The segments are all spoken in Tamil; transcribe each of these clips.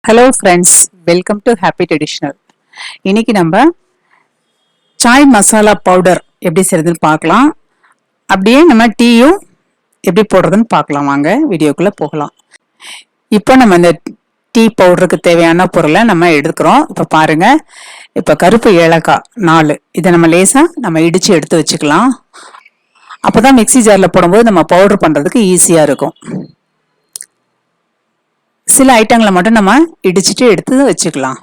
Hello friends, welcome to happy traditional. இன்னைக்கு நம்ம சாய் மசாலா பவுடர் எப்படி செய்யறதுன்னு பார்க்கலாம். அப்படியே நம்ம டீயும் எப்படி போடுறதுன்னு பார்க்கலாம். வாங்க வீடியோக்குள்ள போகலாம். இப்போ நம்ம இந்த டீ பவுடருக்கு தேவையான பொருளை நம்ம எடுக்கிறோம். இப்போ பாருங்க, இப்போ கருப்பு ஏலக்காய் 4, இதை நம்ம நம்ம இடிச்சு எடுத்து வச்சுக்கலாம். அப்போதான் மிக்சி ஜாரில் போடும்போது நம்ம பவுடர் பண்ணுறதுக்கு ஈஸியாக இருக்கும். சில ஐட்டங்களை மட்டும் நம்ம இடிச்சுட்டு எடுத்து வச்சுக்கலாம்.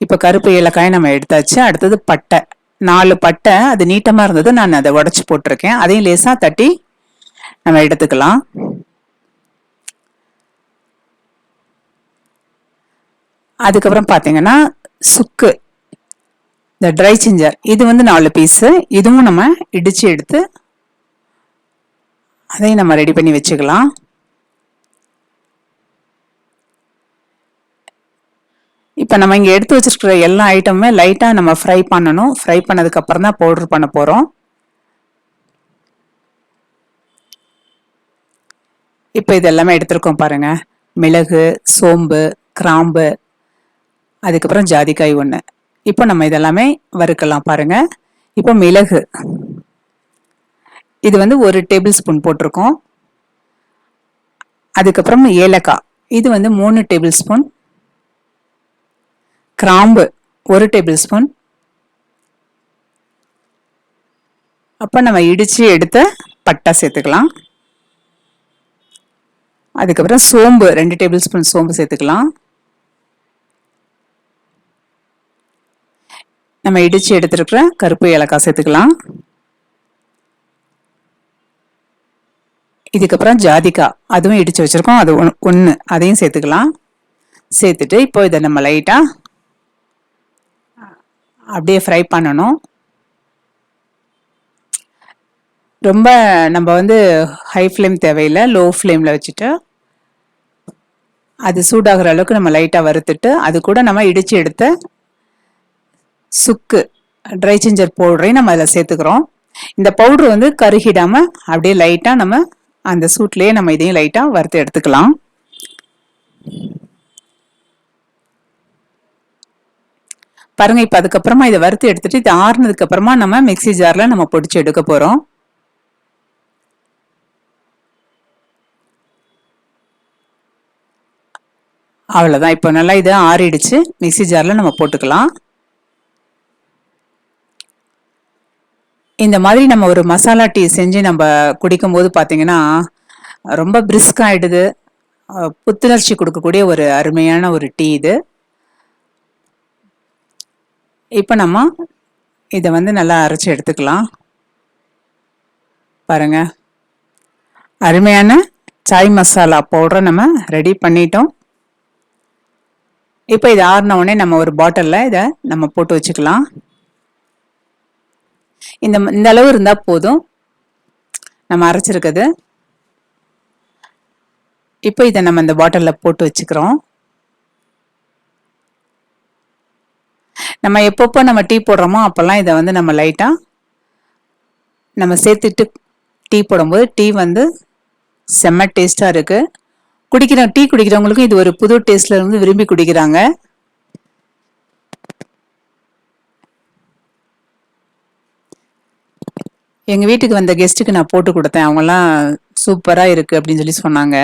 இப்போ கருப்பு ஏலக்காயை நம்ம எடுத்தாச்சு. அடுத்தது பட்டை 4 பட்டை, அது நீட்டமாக இருந்தது, நான் அதை உடச்சி போட்டிருக்கேன். அதையும் லேசாக தட்டி நம்ம எடுத்துக்கலாம். அதுக்கப்புறம் பார்த்தீங்கன்னா சுக்கு, இந்த ட்ரை ஜிஞ்சர், இது 4 பீஸு, இதுவும் நம்ம இடித்து எடுத்து அதையும் நம்ம ரெடி பண்ணி வச்சுக்கலாம். இப்போ நம்ம இங்கே எடுத்து வச்சிருக்கிற எல்லா ஐட்டமுமே லைட்டாக நம்ம ஃப்ரை பண்ணணும். ஃப்ரை பண்ணதுக்கு அப்புறம் தான் பவுடர் பண்ண போகிறோம். இப்போ இது எல்லாமே எடுத்துருக்கோம் பாருங்க. மிளகு, சோம்பு, கிராம்பு, அதுக்கப்புறம் ஜாதிக்காய் 1. இப்போ நம்ம இதெல்லாமே வறுக்கலாம் பாருங்க. இப்போ மிளகு, இது 1 டேபிள் ஸ்பூன் போட்டிருக்கோம். அதுக்கப்புறம் ஏலக்காய், இது 3 டேபிள் ஸ்பூன். கிராம்பு 1 டேபிள் ஸ்பூன். அப்போ நம்ம இடிச்சு எடுத்த பட்டை சேர்த்துக்கலாம். அதுக்கப்புறம் சோம்பு 2 டேபிள் ஸ்பூன் சோம்பு சேர்த்துக்கலாம். நம்ம இடிச்சு எடுத்துருக்கிற கருப்பு ஏலக்காய் சேர்த்துக்கலாம். இதுக்கப்புறம் ஜாதிக்காய், அதுவும் இடிச்சு வச்சிருக்கோம், அது 1, அதையும் சேர்த்துக்கலாம். சேர்த்துட்டு இப்போ இதை நம்ம லைட்டாக அப்படியே ஃப்ரை பண்ணணும். ரொம்ப நம்ம ஹை ஃப்ளேம் தேவையில்லை, லோ ஃப்ளேமில் வச்சுட்டு அது சூடாகிற அளவுக்கு நம்ம லைட்டாக வறுத்துட்டு, அது கூட நம்ம இடித்து எடுத்த சுக்கு, ட்ரை ஜிஞ்சர் பவுடரையும் நம்ம அதில் சேர்த்துக்கிறோம். இந்த பவுட்ரு கருகிடாமல் அப்படியே லைட்டாக நம்ம அந்த சூட்லேயே நம்ம இதையும் லைட்டாக வறுத்து எடுத்துக்கலாம். பாருங்க, இப்போ அதுக்கப்புறமா இதை வறுத்து எடுத்துட்டு இது ஆறுனதுக்கு அப்புறமா நம்ம மிக்சி ஜாரில் நம்ம பொடிச்சு எடுக்க போகிறோம். அவ்வளோதான். இப்போ நல்லா இதை ஆறிடுச்சு, மிக்சி ஜாரில் நம்ம போட்டுக்கலாம். இந்த மாதிரி நம்ம ஒரு மசாலா டீ செஞ்சு நம்ம குடிக்கும் போது பார்த்தீங்கன்னா ரொம்ப பிரிஸ்க் ஆகிடுது. புத்துணர்ச்சி கொடுக்கக்கூடிய ஒரு அருமையான ஒரு டீ இது. இப்போ நம்ம இதை நல்லா அரைச்சி எடுத்துக்கலாம். பாருங்க, அருமையான சாய் மசாலா பவுடரை நம்ம ரெடி பண்ணிட்டோம். இப்போ இது ஆறின உடனே நம்ம ஒரு பாட்டிலில் இதை நம்ம போட்டு வச்சுக்கலாம். இந்த அளவு இருந்தால் போதும் நம்ம அரைச்சிருக்குது. இப்போ இதை நம்ம இந்த பாட்டிலில் போட்டு வச்சுக்கிறோம். நம்ம எப்பப்போ நம்ம டீ போடுறோமோ அப்போல்லாம் இதை நம்ம லைட்டாக நம்ம சேர்த்துட்டு டீ போடும்போது டீ செம்ம டேஸ்ட்டாக இருக்குது. டீ குடிக்கிறவங்களுக்கும் இது ஒரு புது டேஸ்ட்ல விரும்பி குடிக்கிறாங்க. எங்கள் வீட்டுக்கு வந்த கெஸ்ட்டுக்கு நான் போட்டு கொடுத்தேன். அவங்கெல்லாம் சூப்பராக இருக்குது அப்படின்னு சொல்லி சொன்னாங்க.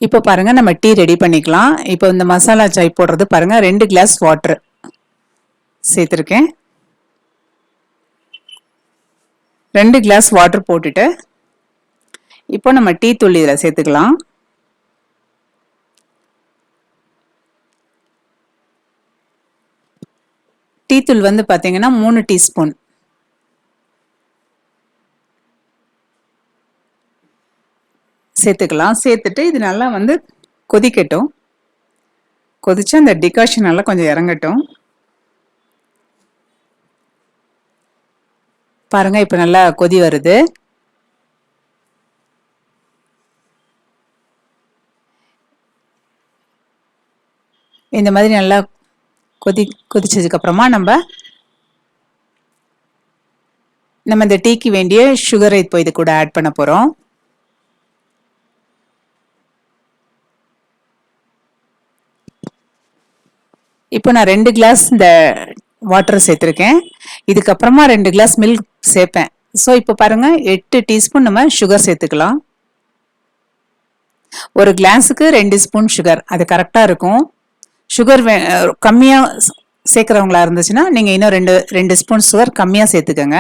இப்போ பாருங்க, நம்ம டீ ரெடி பண்ணிக்கலாம். இப்போ இந்த மசாலா சாய் போடுறது பாருங்க, 2 கிளாஸ் வாட்டர் சேர்த்துருக்கேன். 2 கிளாஸ் வாட்டர் போட்டுட்டு இப்போ நம்ம டீ தூள் இதில் சேர்த்துக்கலாம். டீ தூள் பார்த்தீங்கன்னா 3 டீஸ்பூன் சேர்த்துக்கலாம். சேர்த்துட்டு இது நல்லா கொதிக்கட்டும். கொதிச்சு அந்த டிகாஷன் நல்லா கொஞ்சம் இறங்கட்டும். பாருங்க, இப்போ நல்லா கொதி வருது. இந்த மாதிரி நல்லா கொதிச்சதுக்கு அப்புறமா நம்ம இந்த டீக்கு வேண்டிய சுகரை இப்போ இது கூட ஆட் பண்ண போறோம். இப்போ நான் 2 கிளாஸ் இந்த வாட்டர் சேர்த்துருக்கேன். இதுக்கப்புறமா 2 கிளாஸ் மில்க் சேர்ப்பேன். ஸோ இப்போ பாருங்க 8 டீஸ்பூன் நம்ம சுகர் சேர்த்துக்கலாம். ஒரு கிளாஸுக்கு 2 ஸ்பூன் சுகர், அது கரெக்டாக இருக்கும். சுகர் கம்மியாக சேர்க்குறவங்களா இருந்துச்சுன்னா நீங்கள் இன்னும் ரெண்டு ஸ்பூன் சுகர் கம்மியாக சேர்த்துக்கோங்க.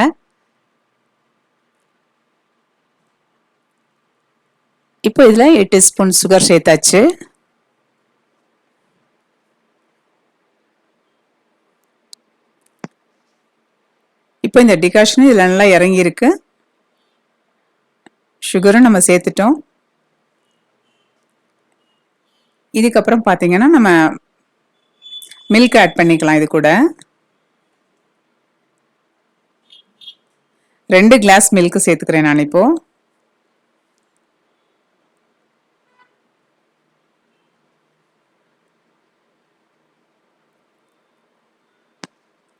இப்போ இதில் 8 ஸ்பூன் சுகர் சேர்த்தாச்சு. இப்போ இந்த டிகாஷனும் இதில் நல்லா இறங்கியிருக்கு. சுகரும் நம்ம சேர்த்துட்டோம். இதுக்கப்புறம் பார்த்தீங்கன்னா நம்ம மில்க் ஆட் பண்ணிக்கலாம். இது கூட 2 கிளாஸ் மில்க் சேர்த்துக்கிறேன் நான் இப்போ.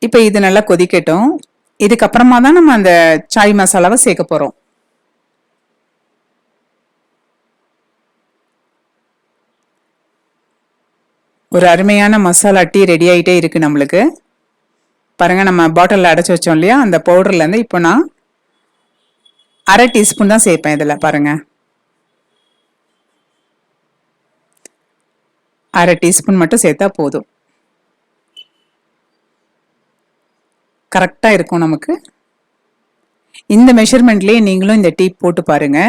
இப்போ இது நல்லா கொதிக்கட்டும். இதுக்கப்புறமா தான் நம்ம அந்த சாய் மசாலாவை சேர்க்க போகிறோம். ஒரு அருமையான மசாலா டீ ரெடி ஆகிட்டே இருக்கு நம்மளுக்கு. பாருங்க, நம்ம பாட்டிலில் அடைச்சி வச்சோம் இல்லையா, அந்த பவுடர்லேருந்து இப்போ நான் அரை டீஸ்பூன் தான் சேர்ப்பேன். இதில் பாருங்க, அரை டீஸ்பூன் மட்டும் சேர்த்தா போதும். கரெக்டாக இருக்கும் நமக்கு. இந்த மெஷர்மெண்ட்லேயே நீங்களும் இந்த டீ போட்டு பாருங்க.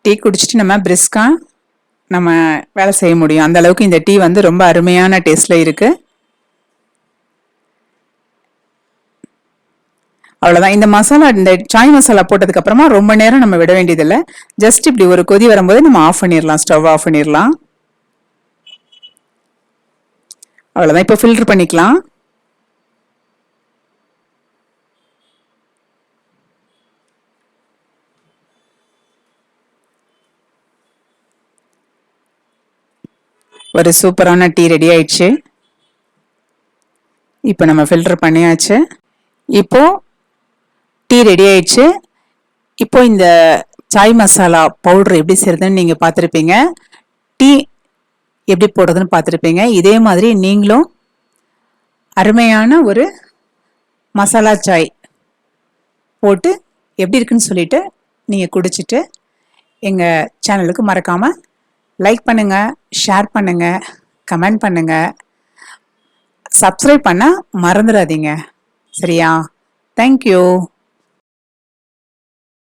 டீ குடிச்சிட்டு நம்ம பிரிஸ்கா நம்ம வேலை செய்ய முடியும். அந்த அளவுக்கு இந்த டீ வந்து ரொம்ப அருமையான டேஸ்ட்ல இருக்கு. அவ்வளோதான். இந்த மசாலா, இந்த சாய் மசாலா போட்டதுக்கு அப்புறமா ரொம்ப நேரம் நம்ம விட வேண்டியதில்லை. ஜஸ்ட் இப்படி ஒரு கொதி வரும்போது நம்ம ஆஃப் பண்ணிடலாம், ஸ்டவ் ஆஃப் பண்ணிடலாம். அவ்வளோதான். இப்போ ஃபில்டர் பண்ணிக்கலாம். ஒரு சூப்பரான டீ ரெடி ஆயிடுச்சு. இப்போ நம்ம ஃபில்டர் பண்ணியாச்சு. இப்போ டீ ரெடி ஆயிடுச்சு. இப்போ இந்த சாய் மசாலா பவுடர் எப்படி செய்யறதுன்னு நீங்கள் பார்த்துருப்பீங்க. டீ எப்படி போடுறதுன்னு பார்த்துருப்பீங்க. இதே மாதிரி நீங்களும் அருமையான ஒரு மசாலா சாய் போட்டு எப்படி இருக்குன்னு சொல்லிட்டு நீங்கள் குடிச்சிட்டு எங்கள் சேனலுக்கு மறக்காமல் லைக் பண்ணுங்க, ஷேர் பண்ணுங்க, கமெண்ட் பண்ணுங்க, சப்ஸ்கிரைப் பண்ண மறந்துடாதீங்க. சரியா? தேங்க்யூ.